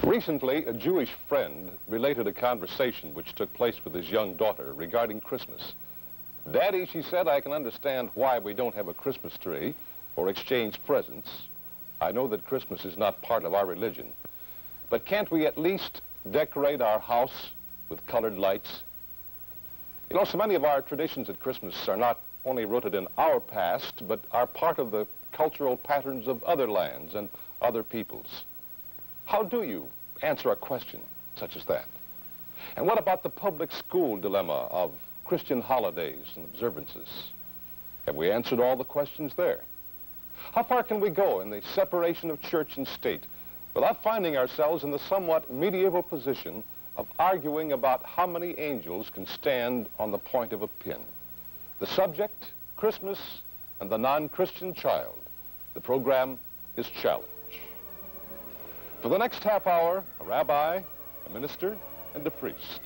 Recently, a Jewish friend related a conversation which took place with his young daughter regarding Christmas. "Daddy," she said, "I can understand why we don't have a Christmas tree or exchange presents. I know that Christmas is not part of our religion. But can't we at least decorate our house with colored lights?" You know, so many of our traditions at Christmas are not only rooted in our past, but are part of the cultural patterns of other lands and other peoples. How do you answer a question such as that? And what about the public school dilemma of Christian holidays and observances? Have we answered all the questions there? How far can we go in the separation of church and state without finding ourselves in the somewhat medieval position of arguing about how many angels can stand on the point of a pin? The subject, Christmas and the non-Christian child. The program is Challenge. For the next half hour, a rabbi, a minister, and a priest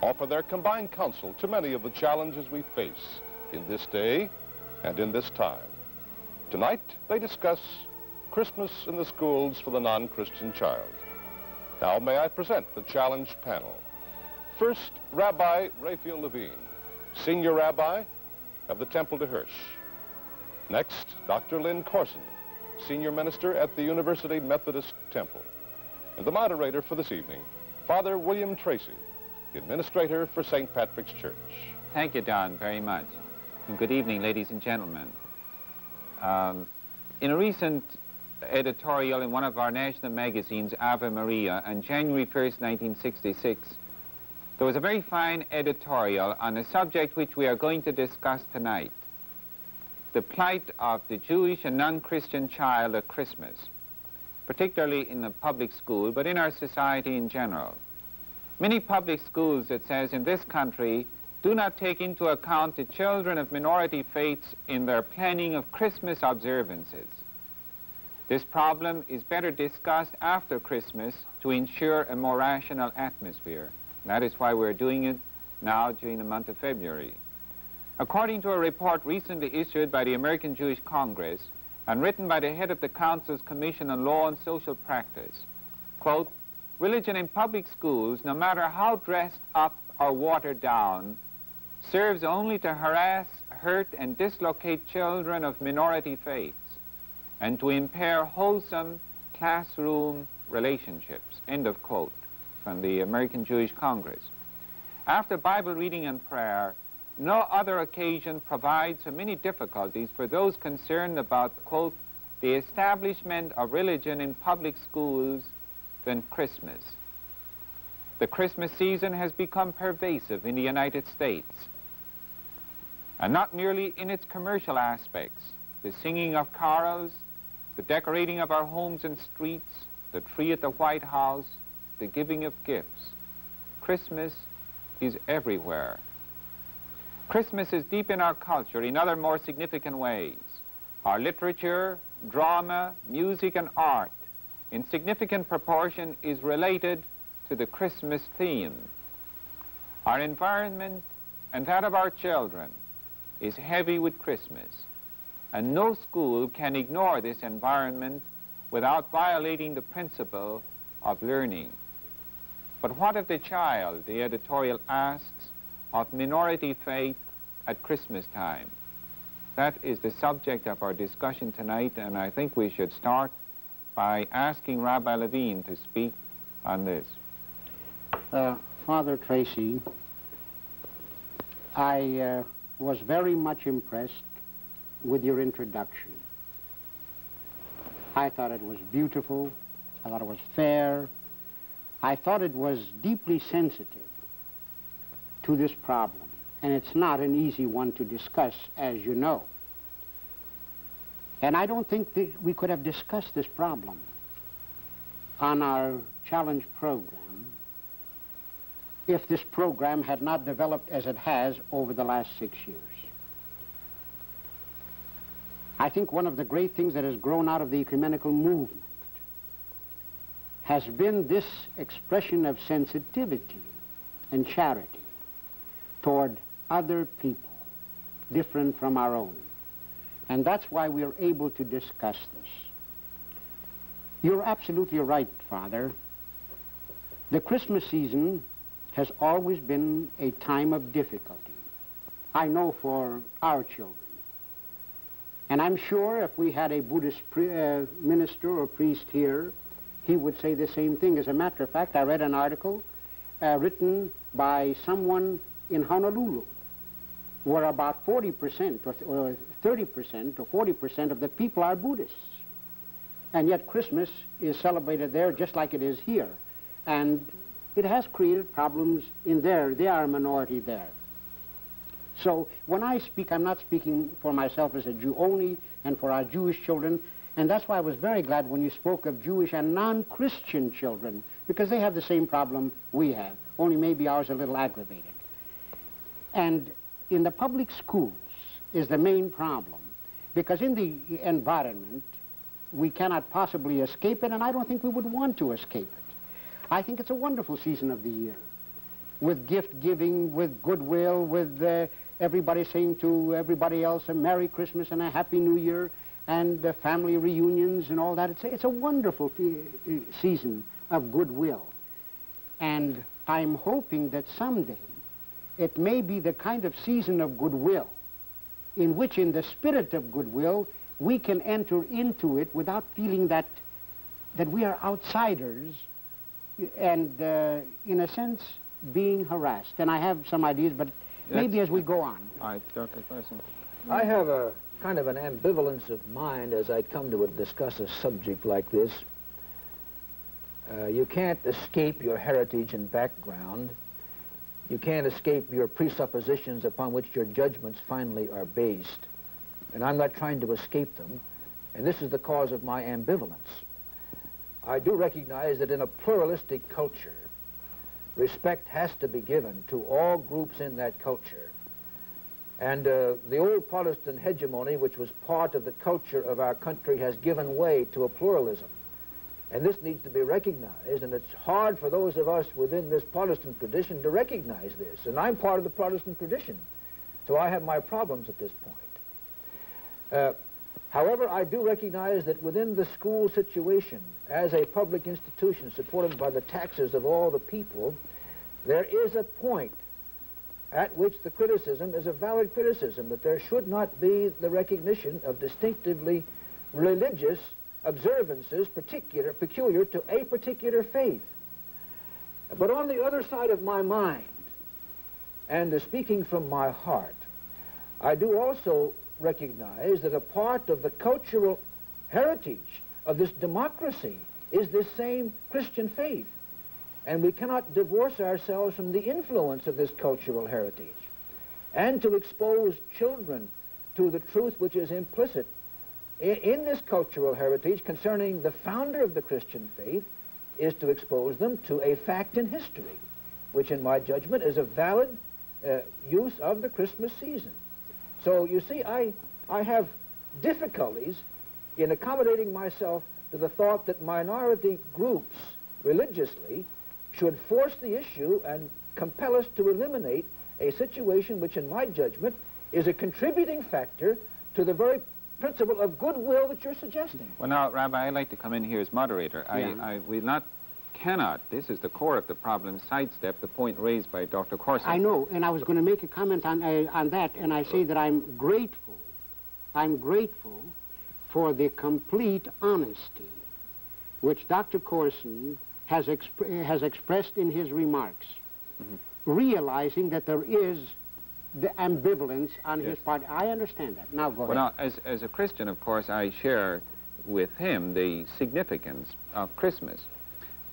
offer their combined counsel to many of the challenges we face in this day and in this time. Tonight, they discuss Christmas in the schools for the non-Christian child. Now, may I present the challenge panel. First, Rabbi Raphael Levine, Senior Rabbi of the Temple de Hirsch. Next, Dr. Lynn Corson, Senior Minister at the University Methodist Temple. And the moderator for this evening, Father William Tracy, the Administrator for St. Patrick's Church. Thank you, Don, very much. And good evening, ladies and gentlemen. In a recent editorial in one of our national magazines, Ave Maria, on January 1st, 1966, there was a very fine editorial on a subject which we are going to discuss tonight: the plight of the Jewish and non-Christian child at Christmas, particularly in the public school, but in our society in general. Many public schools, it says, in this country do not take into account the children of minority faiths in their planning of Christmas observances. This problem is better discussed after Christmas to ensure a more rational atmosphere. That is why we're doing it now during the month of February. According to a report recently issued by the American Jewish Congress and written by the head of the Council's Commission on Law and Social Practice, quote, "Religion in public schools, no matter how dressed up or watered down, serves only to harass, hurt, and dislocate children of minority faiths and to impair wholesome classroom relationships," end of quote, from the American Jewish Congress. After Bible reading and prayer, no other occasion provides so many difficulties for those concerned about, quote, "the establishment of religion in public schools than Christmas." The Christmas season has become pervasive in the United States, and not merely in its commercial aspects: the singing of carols, the decorating of our homes and streets, the tree at the White House, the giving of gifts. Christmas is everywhere. Christmas is deep in our culture in other more significant ways. Our literature, drama, music, and art, in significant proportion, is related to the Christmas theme. Our environment and that of our children is heavy with Christmas, and no school can ignore this environment without violating the principle of learning. But what of the child, the editorial asks, of minority faith at Christmas time? That is the subject of our discussion tonight, and I think we should start by asking Rabbi Levine to speak on this. Father Tracy, I was very much impressed with your introduction. I thought it was beautiful. I thought it was fair. I thought it was deeply sensitive to this problem. And it's not an easy one to discuss, as you know. And I don't think that we could have discussed this problem on our challenge program if this program had not developed as it has over the last 6 years. I think one of the great things that has grown out of the ecumenical movement has been this expression of sensitivity and charity toward other people different from our own. And that's why we're able to discuss this. You're absolutely right, Father. The Christmas season has always been a time of difficulty. I know for our children. And I'm sure if we had a Buddhist minister or priest here, he would say the same thing. As a matter of fact, I read an article written by someone in Honolulu, where about 40% or 30% or 40% of the people are Buddhists. And yet Christmas is celebrated there just like it is here. And it has created problems in there. They are a minority there. So when I speak, I'm not speaking for myself as a Jew only and for our Jewish children. And that's why I was very glad when you spoke of Jewish and non-Christian children, because they have the same problem we have, only maybe ours a little aggravated. And in the public schools is the main problem, because in the environment, we cannot possibly escape it, and I don't think we would want to escape it. I think it's a wonderful season of the year, with gift giving, with goodwill, with everybody saying to everybody else a Merry Christmas and a Happy New Year, and family reunions and all that. It's a wonderful season of goodwill. And I'm hoping that someday it may be the kind of season of goodwill in which, in the spirit of goodwill, we can enter into it without feeling that we are outsiders and, in a sense, being harassed. And I have some ideas, but maybe as we go on. All right, Dr. Carson. I have a kind of an ambivalence of mind as I come to discuss a subject like this. You can't escape your heritage and background. You can't escape your presuppositions upon which your judgments finally are based. And I'm not trying to escape them, and this is the cause of my ambivalence. I do recognize that in a pluralistic culture, respect has to be given to all groups in that culture. And the old Protestant hegemony, which was part of the culture of our country, has given way to a pluralism. And this needs to be recognized, and it's hard for those of us within this Protestant tradition to recognize this. And I'm part of the Protestant tradition, so I have my problems at this point. However, I do recognize that within the school situation, as a public institution supported by the taxes of all the people, there is a point at which the criticism is a valid criticism, that there should not be the recognition of distinctively religious observances peculiar to a particular faith. But on the other side of my mind, and speaking from my heart, I do also recognize that a part of the cultural heritage of this democracy is this same Christian faith. And we cannot divorce ourselves from the influence of this cultural heritage. And to expose children to the truth which is implicit in this cultural heritage concerning the founder of the Christian faith is to expose them to a fact in history, which in my judgment is a valid use of the Christmas season. So you see, I have difficulties in accommodating myself to the thought that minority groups religiously should force the issue and compel us to eliminate a situation which, in my judgment, is a contributing factor to the very principle of goodwill that you're suggesting. Well, now, Rabbi, I'd like to come in here as moderator. Yeah. We cannot, this is the core of the problem, sidestep the point raised by Dr. Corson. I know, and I was going to make a comment on that, and I say that I'm grateful for the complete honesty which Dr. Corson has expressed in his remarks, realizing that there is the ambivalence on his part. I understand that. Now go ahead. Well, now, as a Christian, of course, I share with him the significance of Christmas.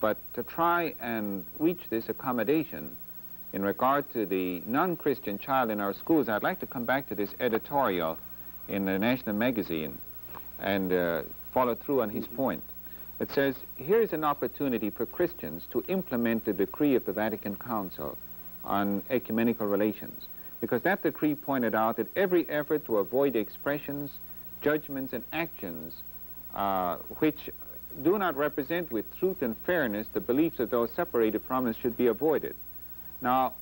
But to try and reach this accommodation in regard to the non-Christian child in our schools, I'd like to come back to this editorial in the National Magazine and follow through on his point. It says, here's an opportunity for Christians to implement the decree of the Vatican Council on ecumenical relations, because that decree pointed out that every effort to avoid expressions, judgments, and actions which do not represent with truth and fairness the beliefs of those separated from us should be avoided. Now,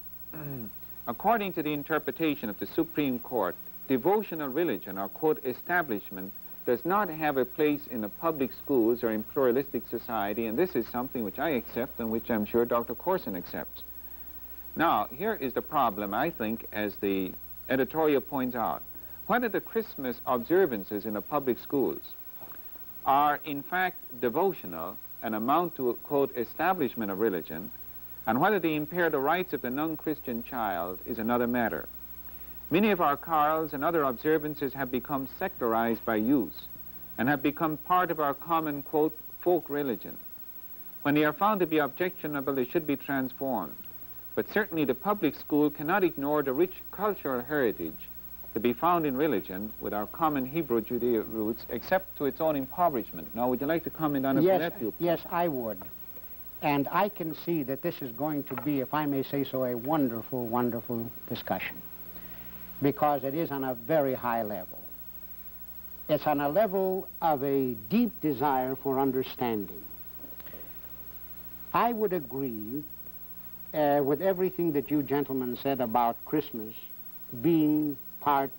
according to the interpretation of the Supreme Court, devotional religion, or quote, establishment, does not have a place in the public schools or in pluralistic society, and this is something which I accept and which I'm sure Dr. Corson accepts. Now, here is the problem, I think, as the editorial points out. Whether the Christmas observances in the public schools are in fact devotional and amount to, quote, establishment of religion, and whether they impair the rights of the non-Christian child is another matter. Many of our carols and other observances have become secularized by use and have become part of our common, quote, folk religion. When they are found to be objectionable, they should be transformed. But certainly the public school cannot ignore the rich cultural heritage to be found in religion with our common Hebrew Judeo roots, except to its own impoverishment. Now, would you like to comment on it from that viewpoint? Yes, I would. And I can see that this is going to be, if I may say so, a wonderful, wonderful discussion, because it is on a very high level. It's on a level of a deep desire for understanding. I would agree with everything that you gentlemen said about Christmas being part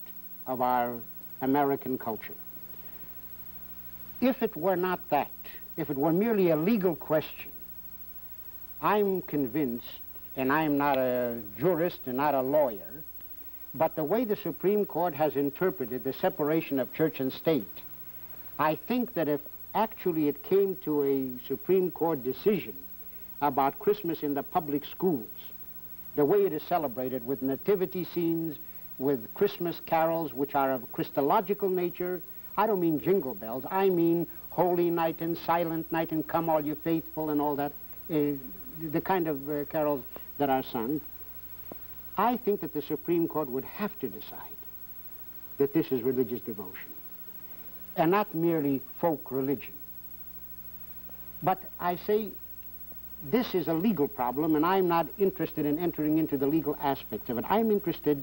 of our American culture. If it were not that, if it were merely a legal question, I'm convinced, and I'm not a jurist and not a lawyer, but the way the Supreme Court has interpreted the separation of church and state, I think that if actually it came to a Supreme Court decision about Christmas in the public schools, the way it is celebrated with nativity scenes, with Christmas carols which are of Christological nature, I don't mean jingle bells, I mean Holy Night and Silent Night and Come All You Faithful and all that, the kind of carols that are sung, I think that the Supreme Court would have to decide that this is religious devotion and not merely folk religion. But I say this is a legal problem, and I'm not interested in entering into the legal aspects of it. I'm interested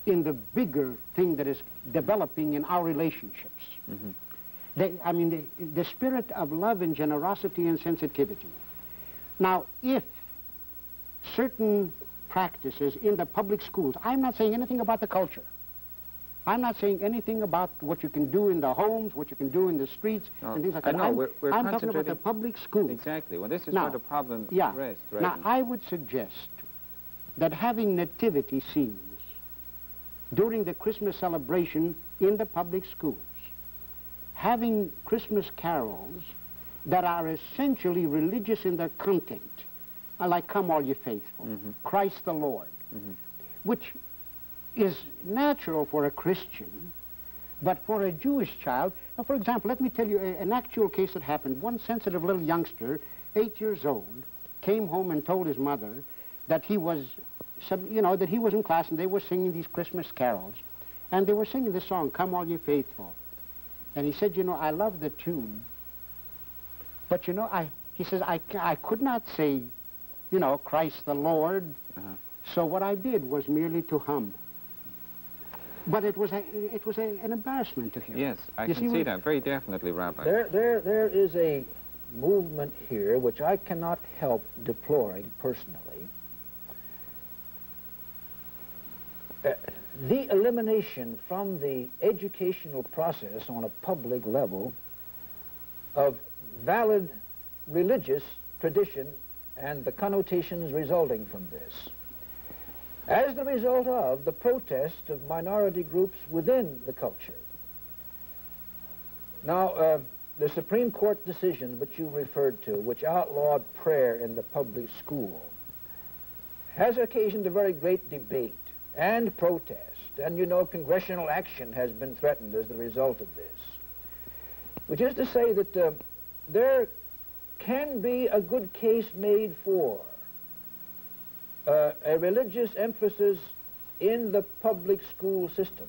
in the bigger thing that is developing in our relationships. Mm-hmm. The spirit of love and generosity and sensitivity. Now, if certain practices in the public schools, I'm not saying anything about the culture. I'm not saying anything about what you can do in the homes, what you can do in the streets, and things like that. I'm talking about the public schools. Exactly. Well, this is where the problem rests, right? Now, I would suggest that having nativity scenes during the Christmas celebration in the public schools, having Christmas carols that are essentially religious in their content, like Come All You Faithful, mm-hmm. Christ the Lord, mm-hmm. which is natural for a Christian, but for a Jewish child. Now, for example, let me tell you an actual case that happened. One sensitive little youngster, 8 years old, came home and told his mother that he was, that he was in class and they were singing these Christmas carols. And they were singing the song, Come All You Faithful. And he said, I love the tune, but he says, I could not say, Christ the Lord. Uh-huh. So what I did was merely to hum. But it was an embarrassment to him. Yes, I can see that very definitely, Rabbi. There is a movement here which I cannot help deploring personally. The elimination from the educational process on a public level of valid religious tradition and the connotations resulting from this, as the result of the protest of minority groups within the culture. Now, the Supreme Court decision which you referred to, which outlawed prayer in the public school, has occasioned a very great debate and protest. And congressional action has been threatened as the result of this. Which is to say that there can be a good case made for a religious emphasis in the public school system,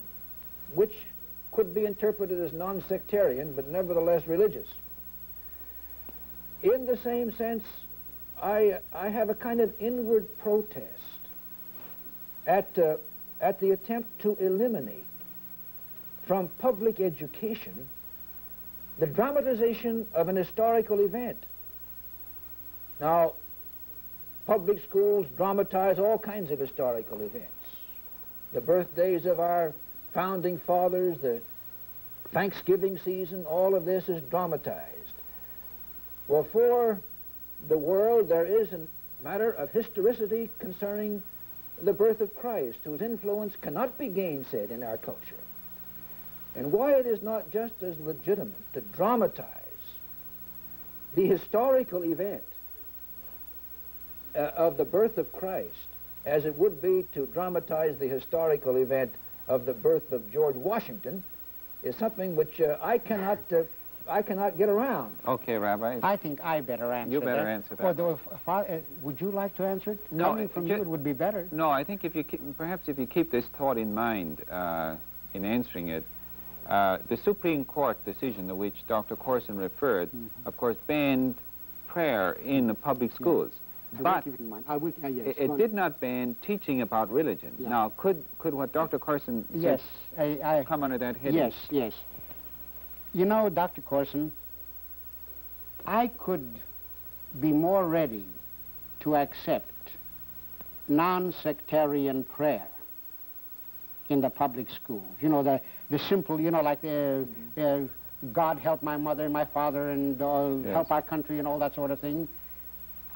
which could be interpreted as non-sectarian, but nevertheless religious. In the same sense, I have a kind of inward protest at the attempt to eliminate from public education the dramatization of an historical event. Now, public schools dramatize all kinds of historical events. The birthdays of our founding fathers, the Thanksgiving season, all of this is dramatized. Well, for the world, there is a matter of historicity concerning the birth of Christ, whose influence cannot be gainsaid in our culture. And why it is not just as legitimate to dramatize the historical event of the birth of Christ as it would be to dramatize the historical event of the birth of George Washington is something which I cannot get around. Okay, Rabbi. I think I better answer that. You better answer that. Although, would you like to answer it? No, Coming from you, it would be better. No, I think if you perhaps if you keep this thought in mind in answering it, the Supreme Court decision to which Dr. Corson referred, of course, banned prayer in the public schools. But it did not ban teaching about religion. Yeah. Now, could what Dr. Corson said come under that heading? Yes, yes. You know, Dr. Corson, I could be more ready to accept non-sectarian prayer in the public schools. You know, the simple, you know, like God help my mother and my father and help our country and all that sort of thing.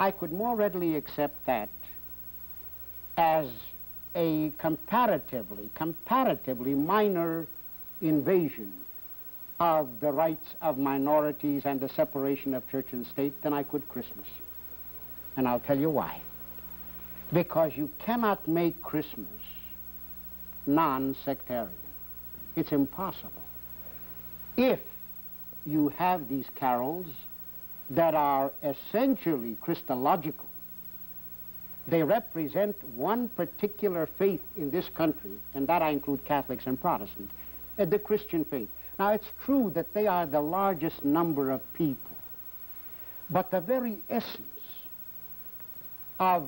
I could more readily accept that as a comparatively minor invasion of the rights of minorities and the separation of church and state than I could Christmas. And I'll tell you why. Because you cannot make Christmas non-sectarian. It's impossible. If you have these carols that are essentially Christological, they represent one particular faith in this country, and that I include Catholics and Protestants, the Christian faith. Now, it's true that they are the largest number of people, but the very essence of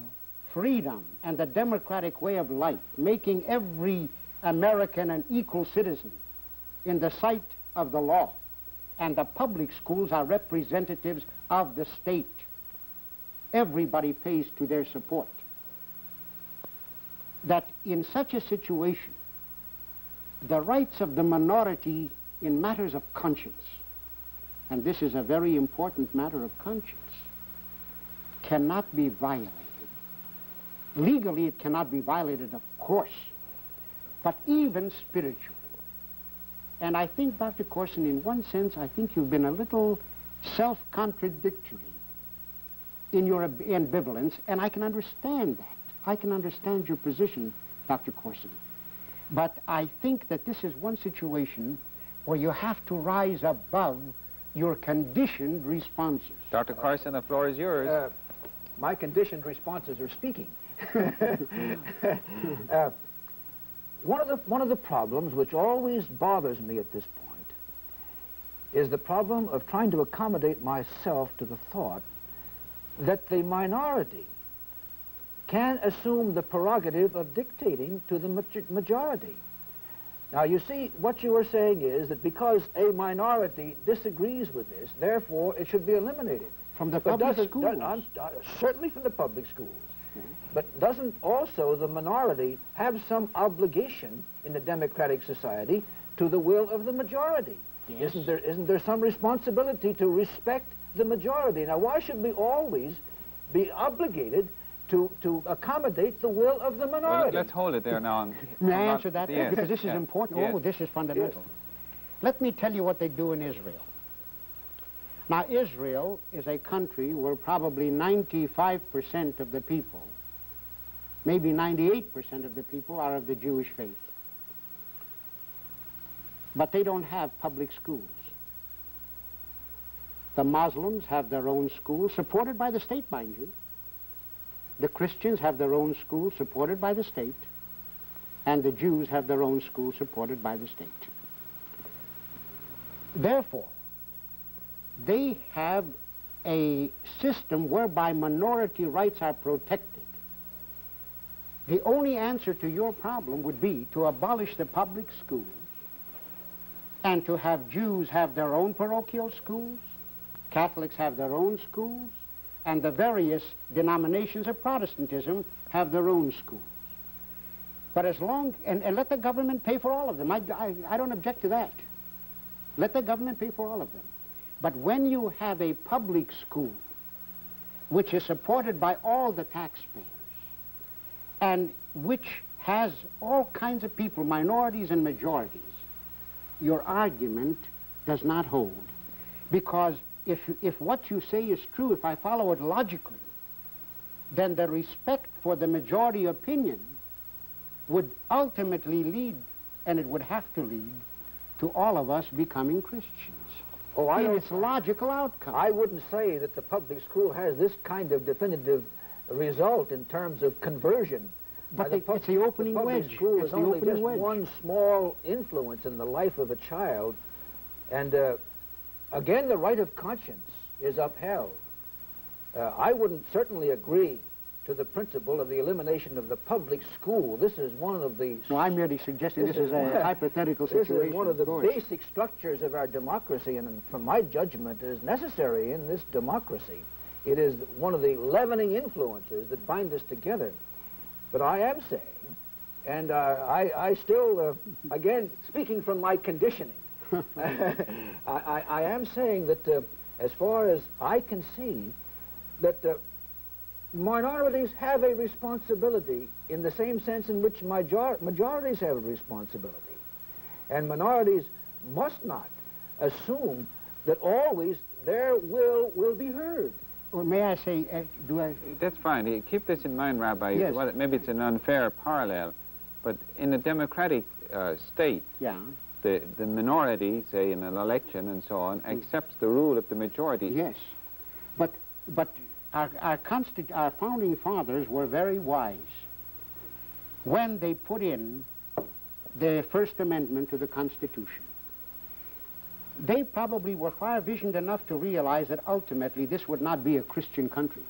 freedom and the democratic way of life, making every American an equal citizen in the sight of the law, and the public schools are representatives of the state. Everybody pays to their support. That in such a situation, the rights of the minority in matters of conscience, and this is a very important matter of conscience, cannot be violated. Legally, it cannot be violated, of course, but even spiritually. And I think, Dr. Corson, in one sense, I think you've been a little self-contradictory in your ambivalence, and I can understand that. I can understand your position, Dr. Corson. But I think that this is one situation where you have to rise above your conditioned responses. Dr. Corson, the floor is yours. My conditioned responses are speaking. One of the problems which always bothers me at this point is the problem of trying to accommodate myself to the thought that the minority can assume the prerogative of dictating to the majority. Now, you see, what you are saying is that because a minority disagrees with this, therefore it should be eliminated. From the public schools? Certainly from the public schools. But doesn't also the minority have some obligation in the democratic society to the will of the majority? Yes. Isn't there some responsibility to respect the majority? Now, why should we always be obligated to accommodate the will of the minority? Well, let's hold it there now. May I answer that? Yes. Because this is important. Yes. Oh, this is fundamental. Yes. Let me tell you what they do in Israel. Now, Israel is a country where probably 95% of the people, maybe 98% of the people, are of the Jewish faith. But they don't have public schools. The Muslims have their own schools, supported by the state, mind you. The Christians have their own schools, supported by the state. And the Jews have their own schools, supported by the state. Therefore, they have a system whereby minority rights are protected. The only answer to your problem would be to abolish the public schools and to have Jews have their own parochial schools, Catholics have their own schools, and the various denominations of Protestantism have their own schools. But as long, and let the government pay for all of them. I don't object to that. Let the government pay for all of them. But when you have a public school, which is supported by all the taxpayers, and which has all kinds of people, minorities and majorities, your argument does not hold. Because if what you say is true, if I follow it logically, then the respect for the majority opinion would ultimately lead, and it would have to lead, to all of us becoming Christians. Oh, I don't... It's a logical outcome. I wouldn't say that the public school has this kind of definitive result in terms of conversion. But it's the opening wedge. The public school is only just wedge. one small influence in the life of a child. And again, the right of conscience is upheld. I wouldn't certainly agree to the principle of the elimination of the public school. This is one of the... No, I'm merely suggesting this is a hypothetical situation. This is one of the basic structures of our democracy, and from my judgment, is necessary in this democracy. It is one of the leavening influences that bind us together. But I am saying, and I still, again, speaking from my conditioning, I am saying that as far as I can see, that minorities have a responsibility in the same sense in which majorities have a responsibility. And minorities must not assume that always their will be heard. Well, may I say, That's fine. Keep this in mind, Rabbi. Yes. Well, maybe it's an unfair parallel, but in a democratic state, yeah, the minority, say in an election and so on, accepts the rule of the majority. Yes, but our founding fathers were very wise when they put in the First Amendment to the Constitution. They probably were far-visioned enough to realize that ultimately this would not be a Christian country,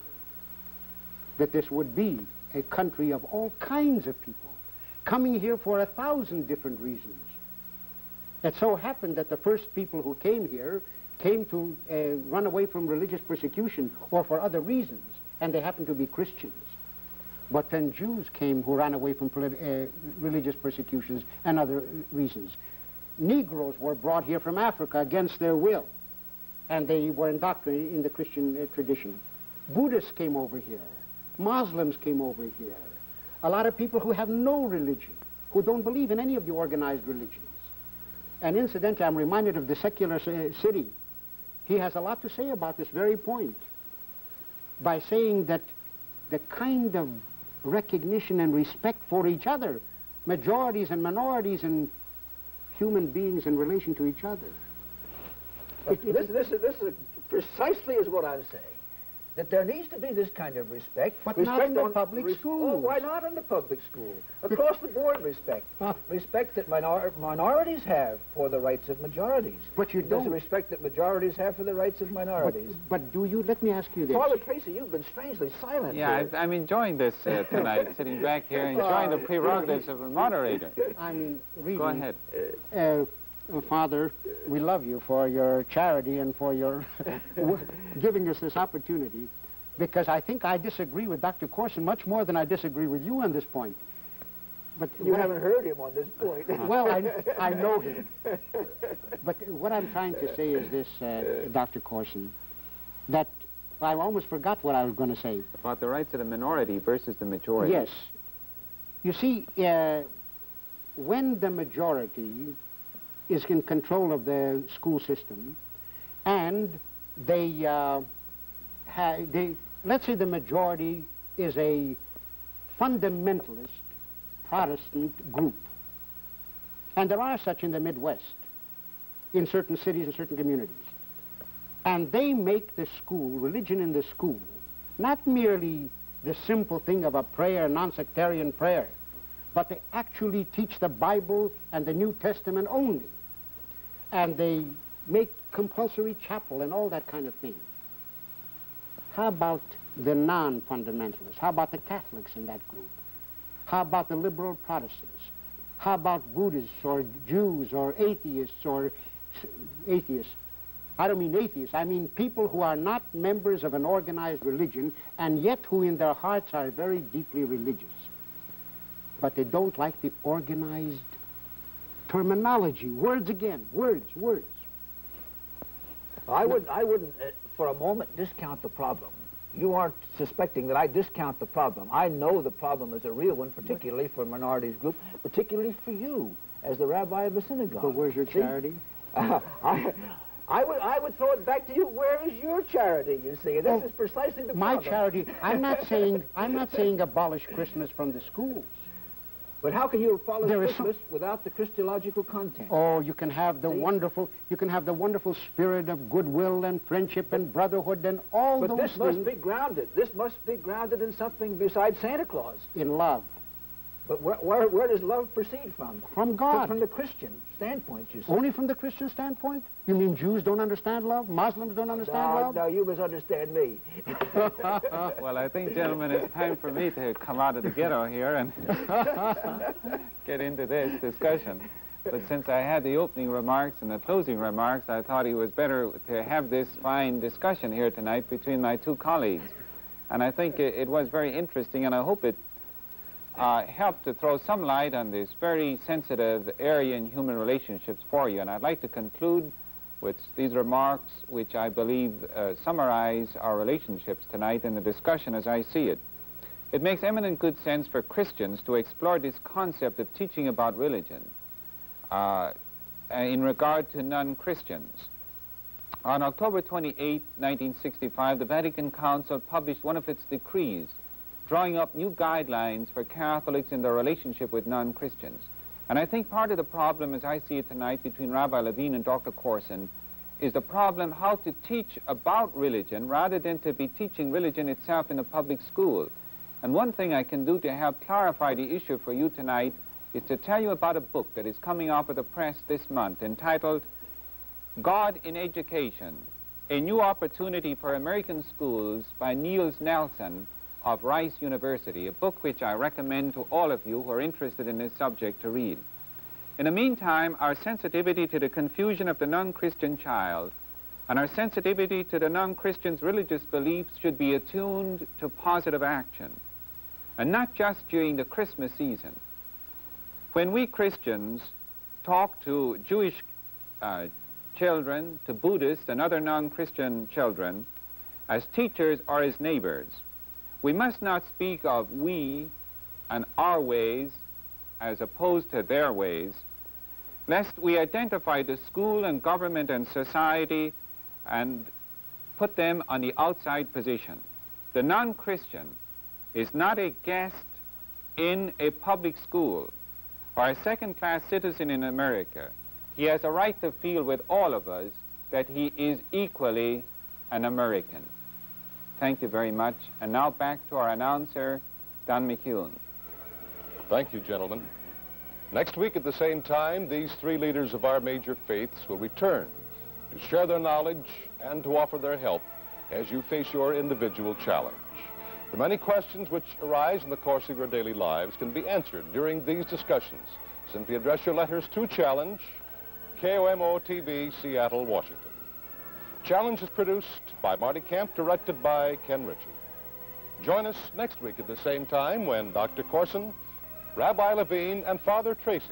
that this would be a country of all kinds of people coming here for 1,000 different reasons. It so happened that the first people who came here came to run away from religious persecution or for other reasons, and they happened to be Christians. But then Jews came who ran away from religious persecutions and other reasons. Negroes were brought here from Africa against their will, and they were indoctrinated in the Christian tradition. Buddhists came over here. Muslims came over here. A lot of people who have no religion, who don't believe in any of the organized religions. And incidentally, I'm reminded of the secular city. He has a lot to say about this very point by saying that the kind of recognition and respect for each other, majorities and minorities and human beings in relation to each other. This is precisely is what I'm saying. That there needs to be this kind of respect. But not in the public schools. Oh, why not in the public school? Across the board respect. Respect that minorities have for the rights of majorities. But you don't. There's the respect that majorities have for the rights of minorities. But do you, let me ask you this. Father Tracy, you've been strangely silent Yeah, here. I'm enjoying this tonight, sitting back here, enjoying the prerogatives of a moderator. I mean, really. Go ahead. Father, we love you for your charity and for your giving us this opportunity, because I think I disagree with Dr. Corson much more than I disagree with you on this point. But you haven't heard him on this point. Well, I know him. But what I'm trying to say is this, Dr. Corson, that I almost forgot what I was going to say. About the rights of the minority versus the majority. Yes. You see, when the majority is in control of the school system, and let's say the majority is a fundamentalist Protestant group, and there are such in the Midwest, in certain cities and certain communities, and they make the school, religion in the school, not merely the simple thing of a prayer, non-sectarian prayer, but they actually teach the Bible and the New Testament only. And they make compulsory chapel and all that kind of thing. How about the non-fundamentalists? How about the Catholics in that group? How about the liberal Protestants? How about Buddhists or Jews or atheists or atheists? I don't mean atheists. I mean people who are not members of an organized religion and yet who in their hearts are very deeply religious. But they don't like the organized terminology. Words again. Words. I wouldn't for a moment discount the problem. You aren't suspecting that I discount the problem. I know the problem is a real one, particularly for minorities group, particularly for you as the rabbi of a synagogue. But where's your charity? I would throw it back to you. Where is your charity? You see, this is precisely the my problem. charity. I'm not saying abolish Christmas from the schools. But how can you abolish Christmas without the Christological content? Oh, you can have the wonderful spirit of goodwill and friendship and brotherhood and all those things. But this must be grounded. This must be grounded in something besides Santa Claus. In love. But where does love proceed from? From God. From the Christian standpoint, you say. Only from the Christian standpoint? You mean Jews don't understand love? Muslims don't understand love? No, you misunderstand me. Well, I think, gentlemen, it's time for me to come out of the ghetto here and get into this discussion. But since I had the opening remarks and the closing remarks, I thought it was better to have this fine discussion here tonight between my two colleagues. And I think it was very interesting, and I hope it helped to throw some light on this very sensitive area in human relationships for you. And I'd like to conclude with these remarks, which I believe summarize our relationships tonight in the discussion as I see it. It makes eminent good sense for Christians to explore this concept of teaching about religion in regard to non-Christians. On October 28, 1965, the Vatican Council published one of its decrees drawing up new guidelines for Catholics in their relationship with non-Christians. And I think part of the problem, as I see it tonight, between Rabbi Levine and Dr. Corson, is the problem how to teach about religion rather than to be teaching religion itself in a public school. And one thing I can do to help clarify the issue for you tonight is to tell you about a book that is coming out of the press this month entitled God in Education, A New Opportunity for American Schools by Niels Nelson of Rice University, a book which I recommend to all of you who are interested in this subject to read. In the meantime, our sensitivity to the confusion of the non-Christian child and our sensitivity to the non-Christian's religious beliefs should be attuned to positive action, and not just during the Christmas season. When we Christians talk to Jewish children, to Buddhists and other non-Christian children, as teachers or as neighbors, we must not speak of we and our ways as opposed to their ways, lest we identify the school and government and society and put them on the outside position. The non-Christian is not a guest in a public school or a second-class citizen in America. He has a right to feel with all of us that he is equally an American. Thank you very much. And now back to our announcer, Don McHugh. Thank you, gentlemen. Next week at the same time, these three leaders of our major faiths will return to share their knowledge and to offer their help as you face your individual challenge. The many questions which arise in the course of your daily lives can be answered during these discussions. Simply address your letters to Challenge, KOMO-TV, Seattle, Washington. Challenge is produced by Marty Kemp, directed by Ken Ritchie. Join us next week at the same time when Dr. Corson, Rabbi Levine, and Father Tracy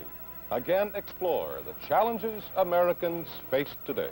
again explore the challenges Americans face today.